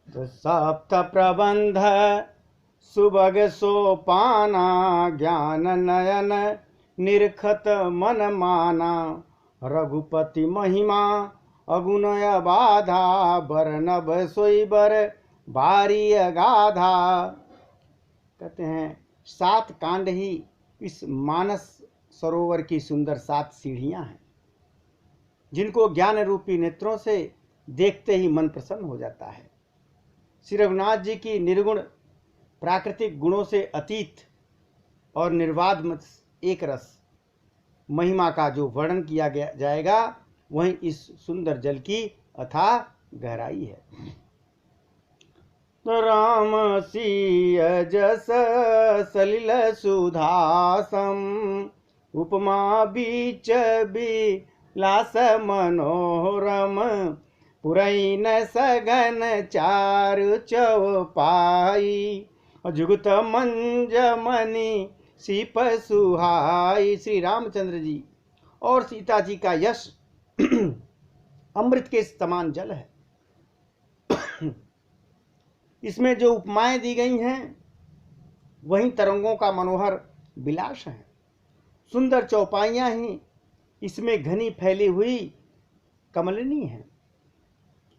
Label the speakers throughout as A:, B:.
A: तो सप्त प्रबंध सुभग सोपाना, ज्ञान नयन निरखत मन माना। रघुपति महिमा अगुणय बाधा, बरनब सोई बर बारी अगाधा। कहते हैं 7 कांड ही इस मानस सरोवर की सुंदर 7 सीढ़ियां हैं, जिनको ज्ञान रूपी नेत्रों से देखते ही मन प्रसन्न हो जाता है। श्री रघुनाथ जी की निर्गुण प्राकृतिक गुणों से अतीत और निर्वाध एक रस महिमा का जो वर्णन किया जाएगा, वही इस सुंदर जल की अथाह गहराई है। राम सिय जस सलिल सुधासम, उपमा बीच बिलास मनोरम। पुरैन सघन चारु चौपाई, जुगत मंज मणि सीप सुहाई। श्री रामचंद्र जी और सीता जी का यश अमृत के समान जल है। इसमें जो उपमाएं दी गई हैं वही तरंगों का मनोहर विलास है। सुंदर चौपाइयां ही इसमें घनी फैली हुई कमलिनी हैं,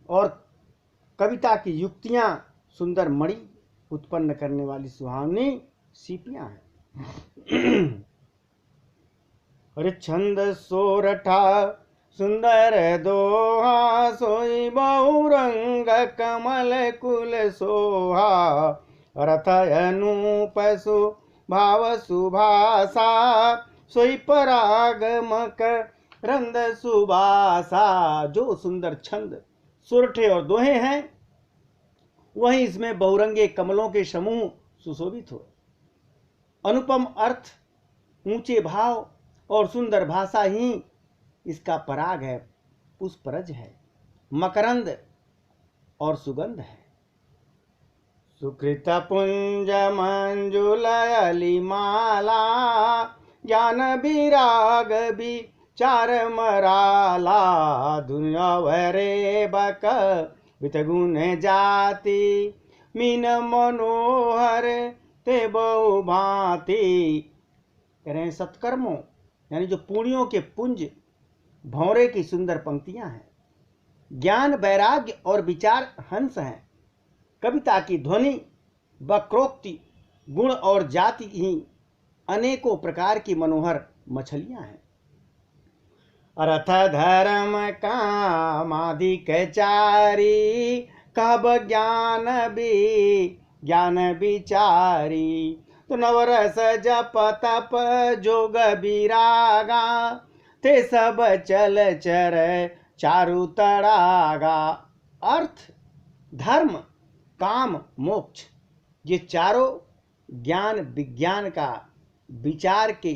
A: और कविता की युक्तियां सुंदर मणि उत्पन्न करने वाली सुहावनी सीपियां हैं। अरे छंद सोरठा सुंदर दोहा, सोई बहुरंग कमल कुल सोहा। रथ अनूप सुभाव सुभासा, सोई पराग मकरंद सुबासा। जो सुंदर छंद सुरठे और दोहे हैं, वहीं इसमें बहुरंगे कमलों के समूह सुशोभित हो। अनुपम अर्थ, ऊंचे भाव और सुंदर भाषा ही इसका पराग है, पुष्परज है, मकरंद और सुगंध है। सुकृत पुंज मंजुलयली माला, ज्ञान विराग विचार मराला। दुनिया वरे बक वितगुण जाति, मीन मनोहर ते बहु भांति। कह रहे हैं सत्कर्मों यानी जो पुण्यों के पुंज भौरे की सुंदर पंक्तियां हैं। ज्ञान वैराग्य और विचार हंस हैं। कविता की ध्वनि वक्रोक्ति गुण और जाति ही अनेकों प्रकार की मनोहर मछलियां हैं। अर्थ धर्म कामादिक चारी, कब ज्ञान विचारी। तो नवरस जप तप जोग विरागा, ते सब चल चर चारु तड़ागा। अर्थ धर्म काम मोक्ष, ये चारों ज्ञान विज्ञान का विचार के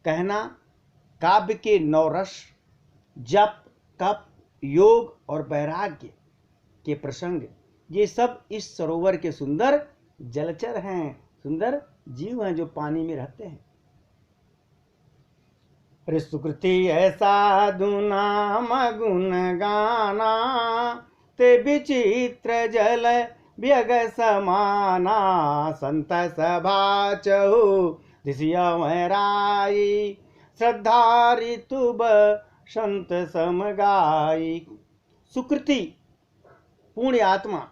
A: कहना, काव्य के 9 रस, जप तप योग और वैराग्य के प्रसंग, ये सब इस सरोवर के सुंदर जलचर हैं, सुंदर जीव हैं जो पानी में रहते हैं। सुकृति ऐसा दुनाम गुण गाना, ते विचित्र जल व्यग समाना। संत सभा चहु दिशियराई, श्रद्धा ऋतुब संत समगाई। सुकृति पुण्य आत्मा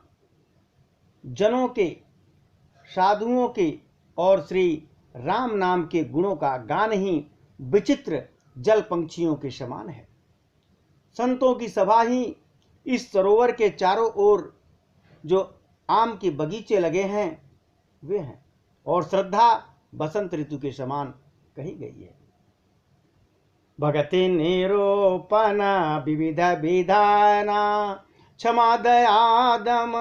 A: जनों के, साधुओं के और श्री राम नाम के गुणों का गान ही विचित्र जल पंक्षियों के समान है। संतों की सभा ही इस सरोवर के चारों ओर जो आम के बगीचे लगे हैं वे हैं, और श्रद्धा बसंत ऋतु के समान कही गई है। भगति निरूपण विविध विधाना, क्षमा दया दम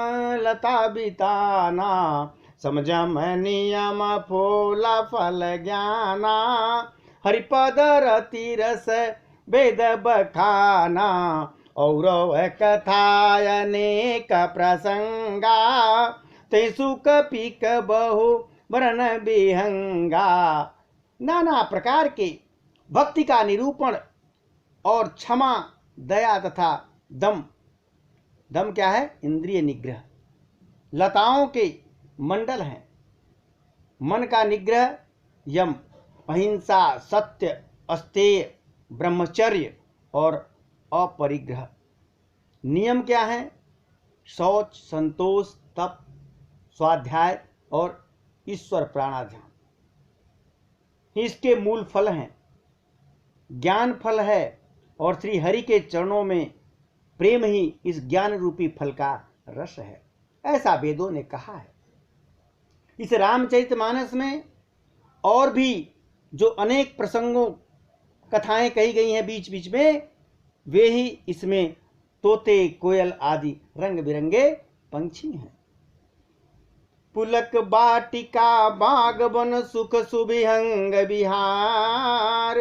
A: लता बिताना। समझम नियम फूल फल ज्ञाना, हरिपद रति रस वेद बखाना। और कथायनेक प्रसंगा, ते सुख पीक बहु वरण विहंगा। नाना प्रकार के भक्ति का निरूपण और क्षमा दया तथा दम दम क्या है? इंद्रिय निग्रह। लताओं के मंडल हैं। मन का निग्रह यम, अहिंसा, सत्य, अस्तेय, ब्रह्मचर्य और अपरिग्रह। नियम क्या है? शौच, संतोष, तप, स्वाध्याय और ईश्वर प्राणाध्यान। इसके मूल फल हैं। ज्ञान फल है और श्री हरि के चरणों में प्रेम ही इस ज्ञान रूपी फल का रस है, ऐसा वेदों ने कहा है। इस रामचरितमानस में और भी जो अनेक प्रसंगों कथाएं कही गई हैं बीच बीच में, वे ही इसमें तोते, कोयल आदि रंग बिरंगे पंछी हैं। पुलक बाटिका बाग बन सुख सुबिहंग बिहार,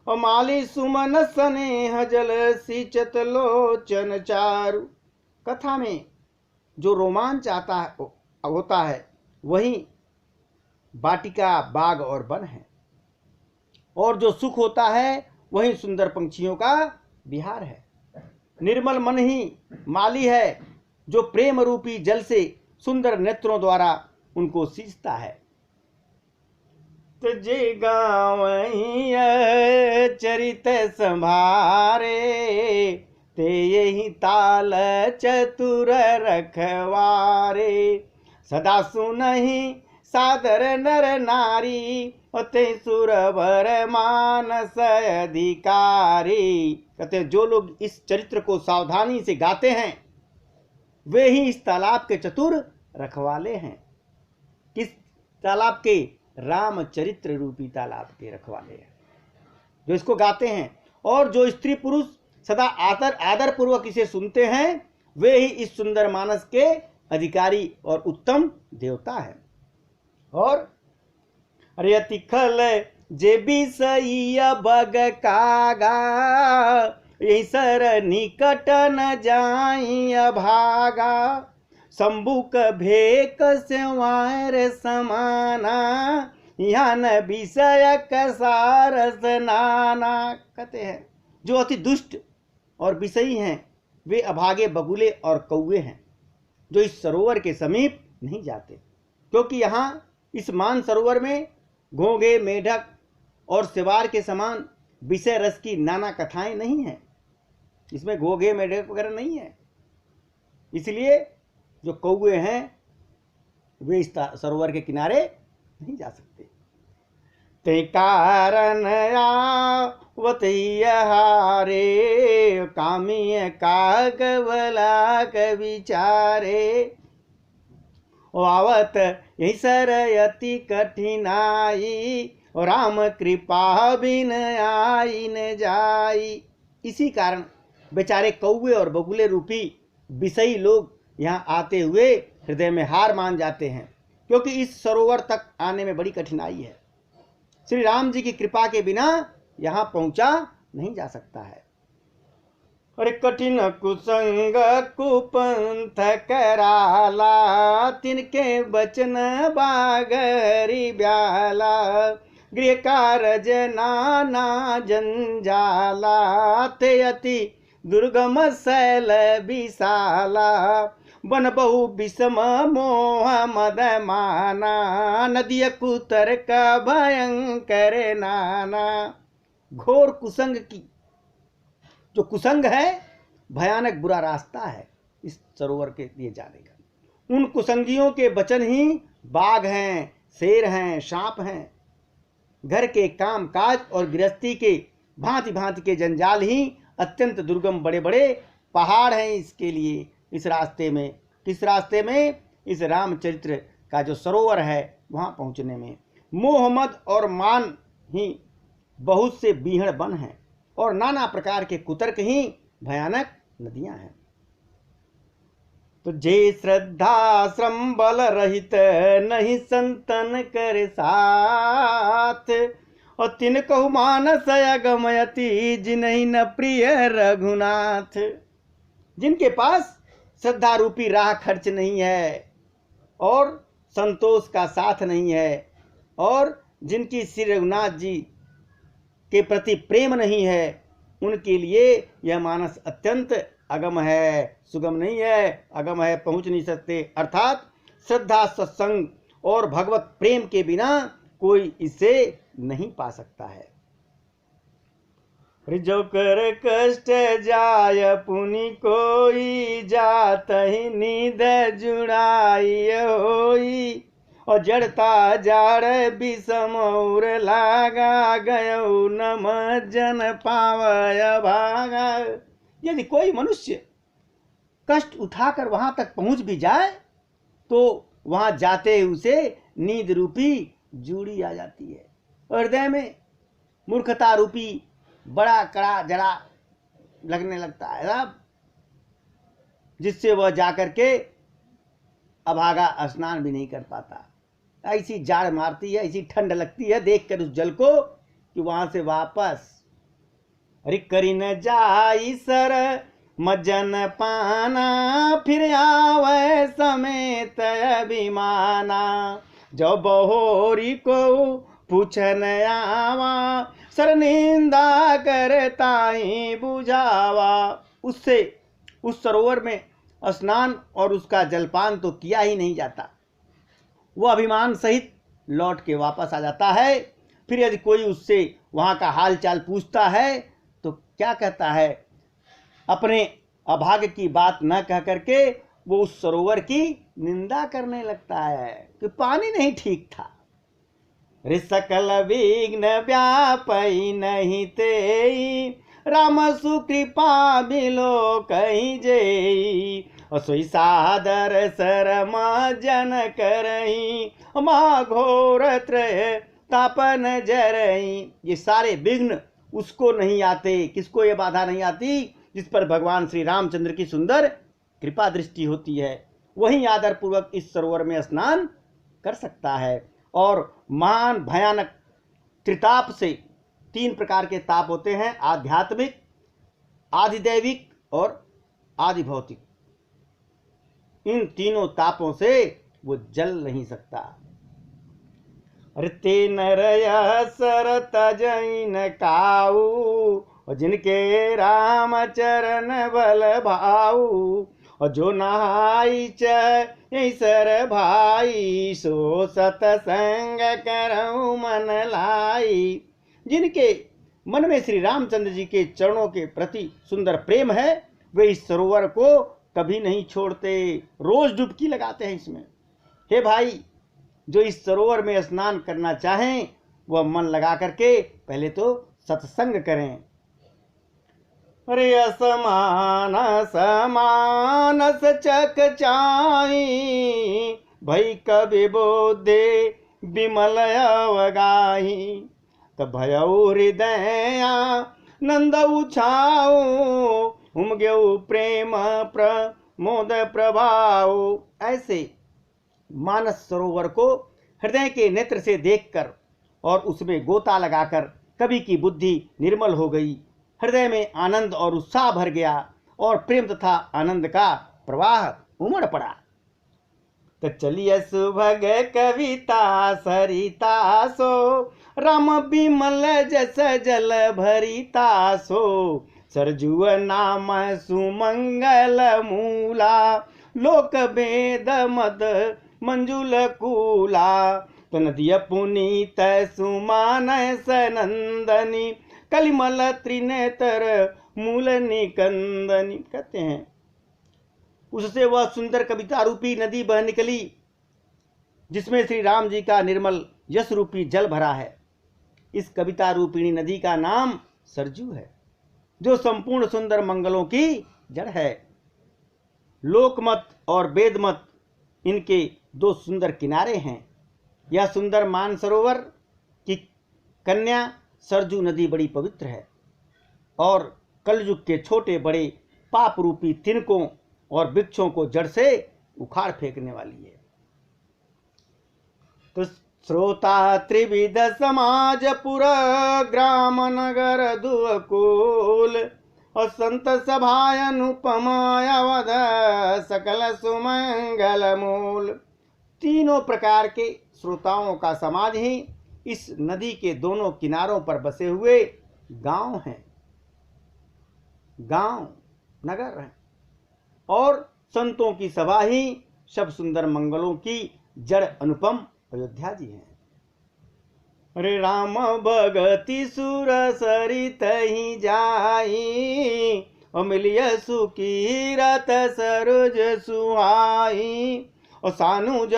A: और माली सुमन स्नेह जल सिंचत लोचन चारु। कथा में जो रोमांच होता है वही बाटिका, बाग और वन है, और जो सुख होता है वही सुंदर पंछियों का विहार है। निर्मल मन ही माली है, जो प्रेम रूपी जल से सुंदर नेत्रों द्वारा उनको सींचता है। तुझे गावही चरित संभारे, ते यही ताल चतुर रखवारे। सदा सुनहि सादर नर नारी, ते सुरवर मानस अधिकारी। कहते जो लोग इस चरित्र को सावधानी से गाते हैं वे ही इस तालाब के चतुर रखवाले हैं। किस तालाब के? रामचरित्र रूपी तालाब के रखवाले हैं जो इसको गाते हैं। और जो स्त्री पुरुष सदा आदर पूर्वक इसे सुनते हैं वे ही इस सुंदर मानस के अधिकारी और उत्तम देवता है। और अति खल जे बिसई बग कागा, यही सर निकट न जाई भागा। शंभुक भेक सेवार समाना, यहाँ न विषय सारस नाना। कहते हैं जो अति दुष्ट और विषयी हैं वे अभागे बगुले और कौवे हैं, जो इस सरोवर के समीप नहीं जाते, क्योंकि यहाँ इस मान सरोवर में घोंघे, मेढक और सिवार के समान विषय रस की नाना कथाएं नहीं हैं। इसमें घोंघे, मेढक वगैरह नहीं है। इसलिए जो कौवे हैं वे इस सरोवर के किनारे नहीं जा सकते। ते कारण आवत हारे, कामी कागवला विचारे। आवत यही सर अति कठिनाई, और राम कृपा बिन आई न जाई। इसी कारण बेचारे कौवे और बगुले रूपी विषयी लोग यहाँ आते हुए हृदय में हार मान जाते हैं, क्योंकि इस सरोवर तक आने में बड़ी कठिनाई है। श्री राम जी की कृपा के बिना यहाँ पहुंचा नहीं जा सकता है। और कठिन कुसंग कुपंथ कराला, तिनके बचन बागरी ब्याला। गृह कारज नाना जंजाला, ते अति दुर्गम शैल विशाला। बन बहु विषम मोह मद माना, नदिय कुतर का भयंकर नाना। घोर कुसंग की जो कुसंग है भयानक बुरा रास्ता है इस सरोवर के लिए जाने का। उन कुसंगियों के वचन ही बाघ हैं, शेर हैं, सांप हैं। घर के काम काज और गृहस्थी के भांति भांति के जंजाल ही अत्यंत दुर्गम बड़े बड़े पहाड़ हैं इसके लिए। इस रास्ते में, किस रास्ते में? इस रामचरित्र का जो सरोवर है वहां पहुंचने में मोह मद और मान ही बहुत से बीहड़ वन हैं, और नाना प्रकार के कुतर्क ही भयानक नदियां हैं। तो जे श्रद्धा श्रम बल रहित, नहीं संतन कर साथ। और तिन कहु मानस अगमयति, जिन्हीं न प्रिय रघुनाथ। जिनके पास श्रद्धा रूपी राह खर्च नहीं है और संतोष का साथ नहीं है, और जिनकी श्री रघुनाथ जी के प्रति प्रेम नहीं है, उनके लिए यह मानस अत्यंत अगम है, सुगम नहीं है, अगम है, पहुंच नहीं सकते। अर्थात श्रद्धा, सत्संग और भगवत प्रेम के बिना कोई इसे नहीं पा सकता है। जो कर कष्ट जाय पुनि कोई, जात ही निध जुड़ाई होई। और जड़ता जाड़ विषम और लागा, गयो नम जन पावय भागा। यदि कोई मनुष्य कष्ट उठाकर वहां तक पहुंच भी जाए तो वहां जाते उसे नींद रूपी जूड़ी आ जाती है। हृदय में मूर्खता रूपी बड़ा कड़ा जड़ा लगने लगता है साहब, जिससे वह जाकर के अभागा स्नान भी नहीं कर पाता। ऐसी जाड़ मारती है, ऐसी ठंड लगती है देखकर उस जल को कि वहां से वापस करी न जाई सर मजन पाना, फिर आवे समेत अभिमाना। जो बहोरी को पूछन आवा, सर निंदा करता ही बुझावा। उससे उस सरोवर में स्नान और उसका जलपान तो किया ही नहीं जाता, वह अभिमान सहित लौट के वापस आ जाता है। फिर यदि कोई उससे वहां का हाल चाल पूछता है तो क्या कहता है, अपने अभाग्य की बात न कह करके वो उस सरोवर की निंदा करने लगता है कि पानी नहीं ठीक था। सकल विघ्न व्यापई नहीं तेई, राम सुकृपा बिलो कहीं जेई। सोई सादर शरम जन करही, माँ घोर त्रय तापन जरही। ये सारे विघ्न उसको नहीं आते। किसको ये बाधा नहीं आती? जिस पर भगवान श्री रामचंद्र की सुंदर कृपा दृष्टि होती है, वही आदर पूर्वक इस सरोवर में स्नान कर सकता है। और महान भयानक त्रिताप से 3 प्रकार के ताप होते हैं, आध्यात्मिक, आधिदैविक और आधिभौतिक। इन तीनों तापों से वो जल नहीं सकता। ते नरय सरत जैन काऊ, जिनके राम चरण बल भाऊ। और जो नहाई चर भाई, सो सतसंग करऊं मन लाई। जिनके मन में श्री रामचंद्र जी के चरणों के प्रति सुंदर प्रेम है, वे इस सरोवर को कभी नहीं छोड़ते, रोज डुबकी लगाते हैं इसमें। हे भाई, जो इस सरोवर में स्नान करना चाहें वह मन लगा करके पहले तो सत्संग करें। अरे असमान समानस चक चाई, भई कवि बोधे विमल अवगाही। तब भयउ हृदया नंद उछाओ, उमग्यउ प्रेम प्रमोद प्रभाव। ऐसे मानस सरोवर को हृदय के नेत्र से देखकर और उसमें गोता लगाकर कवि की बुद्धि निर्मल हो गई, हृदय में आनंद और उत्साह भर गया और प्रेम तथा आनंद का प्रवाह उमड़ पड़ा। तो चलिए सुभग कविता सरिता सो, राम विमल जस जल भरिता सो। सरजुव नाम सुमंगल मूला, लोक वेद मद मंजुल कूला। तो नदिय पुनीत सुमान सनंदनी, कलिमल त्रिनेतर मूल निकंदनी। कहते हैं उससे वह सुंदर कविता रूपी नदी बह निकली जिसमें श्री राम जी का निर्मल यश रूपी जल भरा है। इस कविता रूपिणी नदी का नाम सरजू है, जो संपूर्ण सुंदर मंगलों की जड़ है। लोकमत और वेदमत इनके 2 सुंदर किनारे हैं। यह सुंदर मानसरोवर की कन्या सरजू नदी बड़ी पवित्र है और कलयुग के छोटे बड़े पाप रूपी तिनकों और वृक्षों को जड़ से उखाड़ फेंकने वाली है। तो श्रोता त्रिविध समाज पुर ग्राम नगर दुअकुल, और संत सभाय अनुपमाय अवध सकल सुमंगल मूल। तीनों प्रकार के श्रोताओं का समाज ही इस नदी के दोनों किनारों पर बसे हुए गांव हैं। गांव नगर हैं, और संतों की सभा ही सब सुंदर मंगलों की जड़ अनुपम अयोध्या जी हैं। अरे राम भगति सुर सरित ही जाई, मिलिय सुखी रत सरोज सुहाई। और सानुज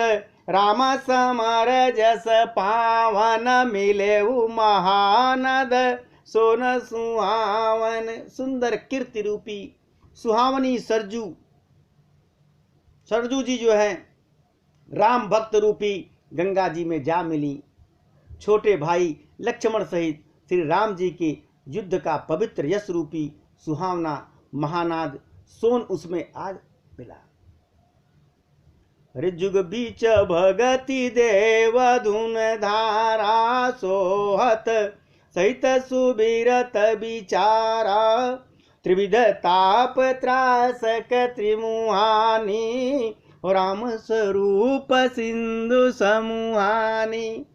A: राम समर जस पावन, मिले महानद सोन सुहावन। सुंदर कीर्ति रूपी सुहावनी सरजू जी जो है राम भक्त रूपी गंगा जी में जा मिली। छोटे भाई लक्ष्मण सहित श्री राम जी के युद्ध का पवित्र यश रूपी सुहावना महानाद सोन उसमें आज मिला। जुग बीच भगति देव धुन धारा, सोहत सहित सुबीरत विचारा। त्रिविध ताप त्रासक त्रिमुहानी, राम स्वरूप सिंधु समूहानी।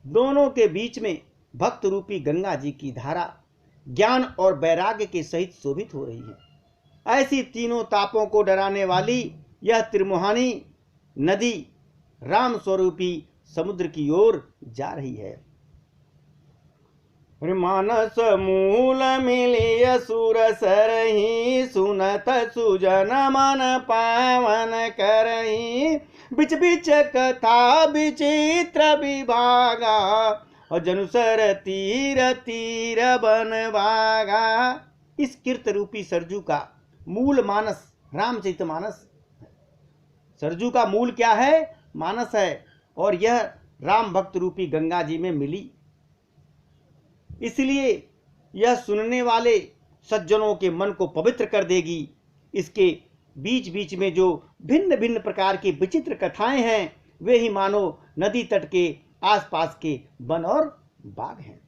A: दोनों के बीच में भक्त रूपी गंगा जी की धारा ज्ञान और वैराग्य के सहित शोभित हो रही है। ऐसी तीनों तापों को डराने वाली यह त्रिमुहानी नदी राम स्वरूपी समुद्र की ओर जा रही है। मानस मूल मिलिय सुर सरही, सुनत सुजन मन पावन करही। बिच बिच कथा विचित्र विभागा, और जनुसर तीर तीर बन भागा। इस कीर्त रूपी सरजू का मूल मानस रामचरित मानस। सरजू का मूल क्या है? मानस है, और यह राम भक्त रूपी गंगा जी में मिली। इसलिए यह सुनने वाले सज्जनों के मन को पवित्र कर देगी। इसके बीच बीच में जो भिन्न भिन्न प्रकार की विचित्र कथाएं हैं, वे ही मानो नदी तट के आसपास के वन और बाग हैं।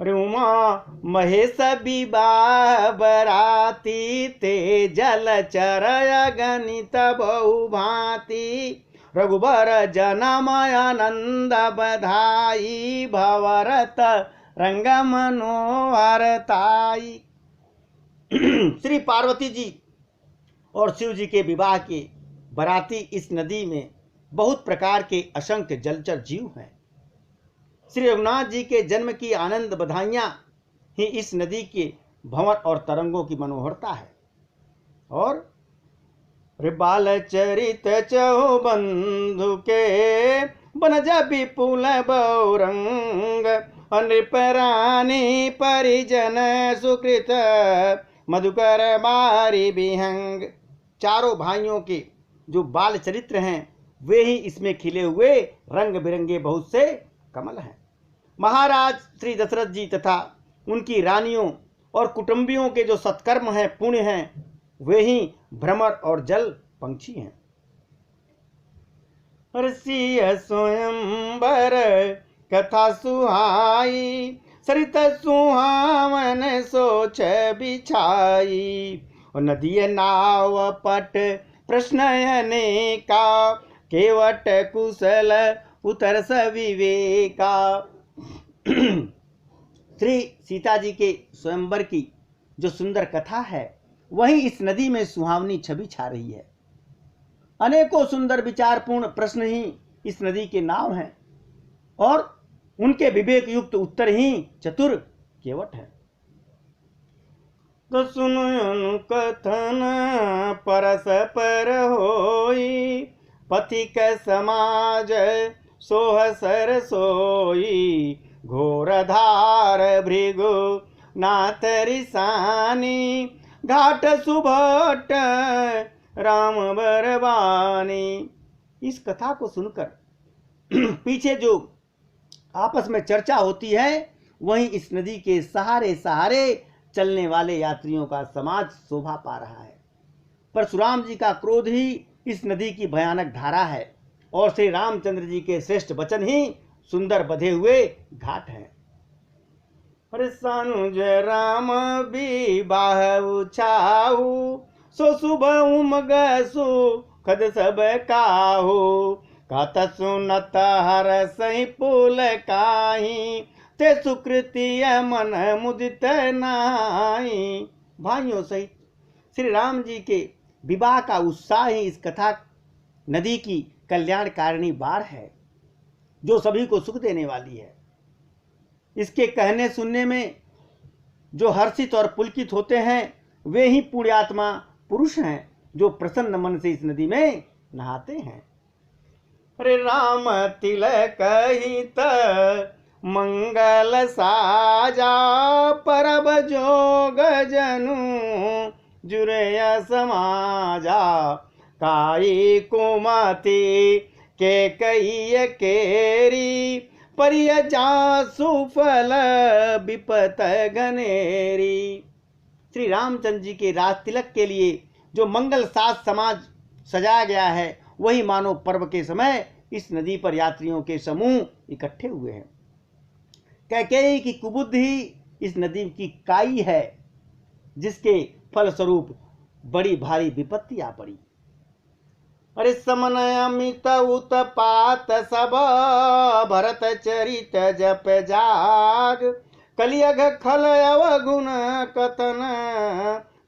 A: उमा महेश विवाह बराती, ते जल चरय गणित बहुभांति। रघुबर जनम आनंद बधाई, भवरत रंग मनोहरताई। श्री पार्वती जी और शिव जी के विवाह के बराती इस नदी में बहुत प्रकार के असंख्य जलचर जीव हैं। श्री रघुनाथ जी के जन्म की आनंद बधाइयां ही इस नदी के भंवर और तरंगों की मनोहरता है। और बाल चरित चहु बंधु के, बनज विपुल बहुरंग। नृपरानी परिजन सुकृत, मधुकर बारी विहंग। चारों भाइयों के जो बाल चरित्र हैं, वे ही इसमें खिले हुए रंग बिरंगे बहुत से कमल हैं। महाराज श्री दशरथ जी तथा उनकी रानियों और कुटुंबियों के जो सत्कर्म हैं, पुण्य हैं, वे ही भ्रमर और जल पंक्षी हैं। रसिय स्वयंवर कथा सुहाई, सरित सुहावन सोच बिछाई। और नदी नाव पट प्रश्न अनेका, केवट कुशल उतर सविवेका। श्री सीता जी के स्वयंवर की जो सुंदर कथा है, वही इस नदी में सुहावनी छवि छा रही है। अनेकों सुंदर विचारपूर्ण प्रश्न ही इस नदी के नाव हैं, और उनके विवेक युक्त उत्तर ही चतुर केवट है। तो सुनो कथन परस्पर होई, पथिक समाज सोह सर सोई। घोर धार भृगु नाथ रिसानी, घाट सुभट राम बरबानी। इस कथा को सुनकर पीछे जो आपस में चर्चा होती है, वहीं इस नदी के सहारे सहारे चलने वाले यात्रियों का समाज शोभा पा रहा है। परशुराम जी का क्रोध ही इस नदी की भयानक धारा है, और श्री रामचंद्र जी के श्रेष्ठ वचन ही सुंदर बधे हुए घाट हैं। सानुज राम विवाह उछाऊ, सो शुभ उमग सुखद सब काहू। कहत सुनत हर सही पुल काही, ते सुकृति मन मुदित नाही। भाइयों सहित श्री राम जी के विवाह का उत्साह ही इस कथा नदी की कल्याणकारिणी बाढ़ है, जो सभी को सुख देने वाली है। इसके कहने सुनने में जो हर्षित और पुलकित होते हैं वे ही पुण्यात्मा पुरुष हैं, जो प्रसन्न मन से इस नदी में नहाते हैं। अरे राम तिलक हित मंगल साजा, परब जोग जनु जुरय समाजा। काई कुमति के कई केरी, परिय जासु फल विपत घनेरी। श्री रामचंद्र जी के राज तिलक के लिए जो मंगल साज समाज सजाया गया है, वही मानो पर्व के समय इस नदी पर यात्रियों के समूह इकट्ठे हुए हैं। कैकेयी की कुबुद्धि ही इस नदी की काई है, जिसके फलस्वरूप बड़ी भारी विपत्ति आ पड़ी। अरे समन अमित उत्पात सब, भरत चरित जप जाग। कलियग खल अवगुण कथन,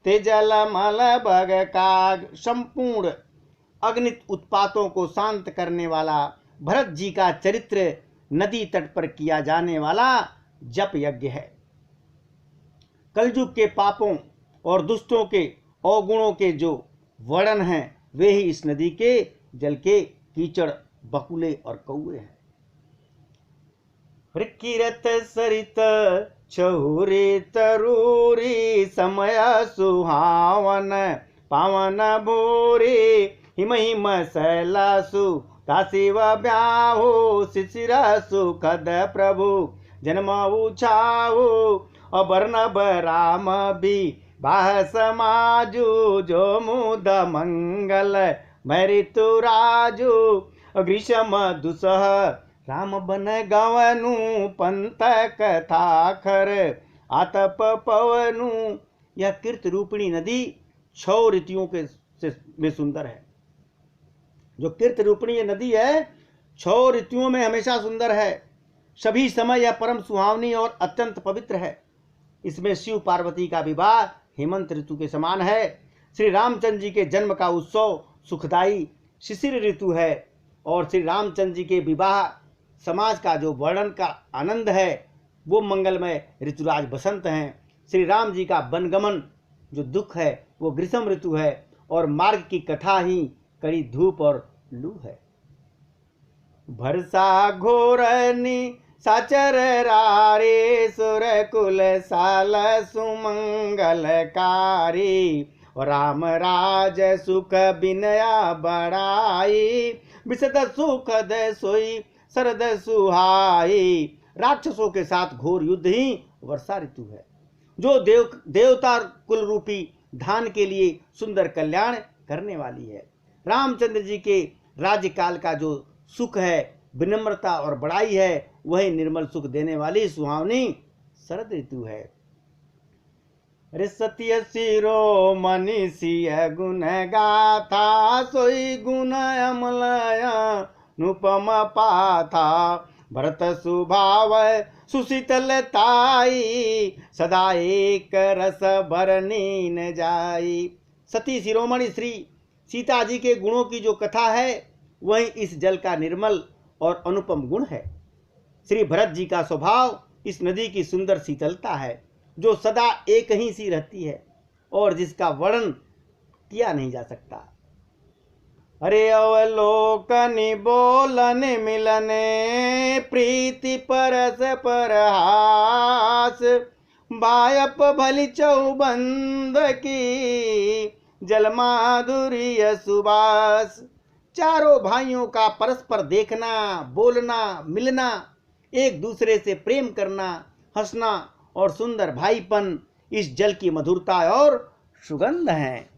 A: ते जल मल बग काग। संपूर्ण अग्नित उत्पातों को शांत करने वाला भरत जी का चरित्र नदी तट पर किया जाने वाला जप यज्ञ है। कलयुग के पापों और दुष्टों के अवगुणों के जो वर्णन हैं, वे ही इस नदी के जल के कीचड़, बकुले और कौए हैं। किरत सरित छहुरी तरूरी, समय सुहावन पावन भूरी। हिम हिम सैलासु काशिव ब्याहु, शिशिर सुखद प्रभु जन्म उछाऊ। अबर्नब राम भी बाह समाजु, जो मुद मंगल मृत्यु राजु। ग्रीष्म दुसह राम बन गवनु, पंत कथा खर आतप पवनु। यह कीर्त रूपिणी नदी 6 ऋतुओं में सुंदर है। जो कीर्त रूपिणी नदी है 6 ऋतुओं में हमेशा सुंदर है। सभी समय यह परम सुहावनी और अत्यंत पवित्र है। इसमें शिव पार्वती का विवाह हेमंत ऋतु के समान है। श्री रामचंद्र जी के जन्म का उत्सव सुखदायी शिशिर ऋतु है, और श्री रामचंद्र जी के विवाह समाज का जो वर्णन का आनंद है, वो मंगलमय ऋतुराज बसंत हैं। श्री राम जी का वनगमन जो दुख है, वो ग्रीष्म ऋतु है, और मार्ग की कथा ही कड़ी धूप और लू है। भरसा घोरनी साचर रारे, सुर कुल साल सुमंगलकारी। राम राज सुख बिनया बड़ाई, विशद सुखद सोई शरद सुहाई। राक्षसों के साथ घोर युद्ध ही वर्षा ऋतु है, जो देवता कुल रूपी धान के लिए सुंदर कल्याण करने वाली है। रामचंद्र जी के राज्यकाल का जो सुख है, विनम्रता और बड़ाई है, वही निर्मल सुख देने वाली सुहावनी शरद ऋतु है। अरे सत्य शिरो मनीषीय गुण गाथा, सोई गुण अमलय अनुपम पाथा। भरत सुभाव सुशीतलताई, सदा एक रस भरनी न जाई। सती शिरोमणि श्री सीता जी के गुणों की जो कथा है, वही इस जल का निर्मल और अनुपम गुण है। श्री भरत जी का स्वभाव इस नदी की सुंदर शीतलता है, जो सदा एक ही सी रहती है और जिसका वर्णन किया नहीं जा सकता। अरे अवलोकनि बोलने मिलने, प्रीति परस परहास। बायप भली चौबंद की, जल माधुर्य सुबास। चारों भाइयों का परस्पर देखना, बोलना, मिलना, एक दूसरे से प्रेम करना, हंसना और सुंदर भाईपन इस जल की मधुरता और सुगंध है।